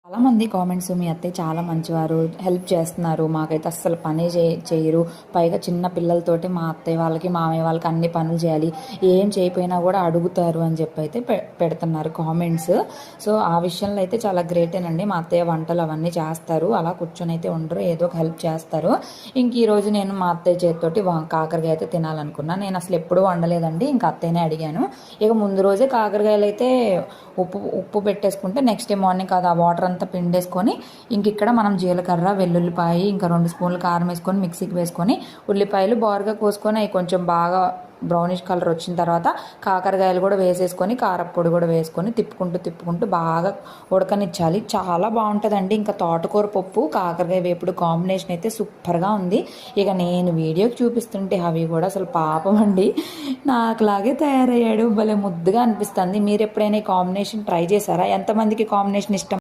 చాలామంది కామెంట్స్ మీ అత్తయ్య చాలా మంచివారు, హెల్ప్ చేస్తున్నారు, మాకైతే అస్సలు పనే చేయరు, పైగా చిన్న పిల్లలతోటి మా అత్తయ్య వాళ్ళకి మామయ్య వాళ్ళకి అన్ని పనులు చేయాలి, ఏం చేయకపోయినా కూడా అడుగుతారు అని చెప్పి అయితే పెడుతున్నారు కామెంట్స్. సో ఆ విషయంలో అయితే చాలా గ్రేటేనండి. మా అత్తయ్య వంటలు అవన్నీ చేస్తారు, అలా కూర్చొని అయితే ఉండరు, ఏదో ఒక హెల్ప్ చేస్తారు. ఇంక ఈరోజు నేను మా అత్తయ్య చేతితోటి కాకరకాయ అయితే తినాలనుకున్నాను. నేను అసలు ఎప్పుడూ వండలేదండి, ఇంకా అత్తయ్యనే అడిగాను. ఇక ముందు రోజే కాకరకాయలు అయితే ఉప్పు పెట్టేసుకుంటే నెక్స్ట్ డే మార్నింగ్ కాదు ఆ వాటర్ అంతా పిండేసుకొని ఇంక ఇక్కడ మనం జీలకర్ర, వెల్లుల్లిపాయ, ఇంకా 2 స్పూన్లు కారం వేసుకొని మిక్సీకి వేసుకొని ఉల్లిపాయలు బారుగా కోసుకొని అవి కొంచెం బాగా బ్రౌనిష్ కలర్ వచ్చిన తర్వాత కాకరకాయలు కూడా వేసేసుకొని కారప్పొడి కూడా వేసుకొని తిప్పుకుంటూ బాగా ఉడకనిచ్చాలి. చాలా బాగుంటుందండి. ఇంకా తోటకూర పప్పు కాకరకాయ వేపుడు కాంబినేషన్ అయితే సూపర్గా ఉంది. ఇక నేను వీడియోకి చూపిస్తుంటే అవి కూడా అసలు పాపం అండి, నాకులాగే తయారయ్యాడు, భలే ముద్దుగా అనిపిస్తుంది. మీరు ఎప్పుడైనా ఈ కాంబినేషన్ ట్రై చేశారా? ఎంతమందికి కాంబినేషన్ ఇష్టం?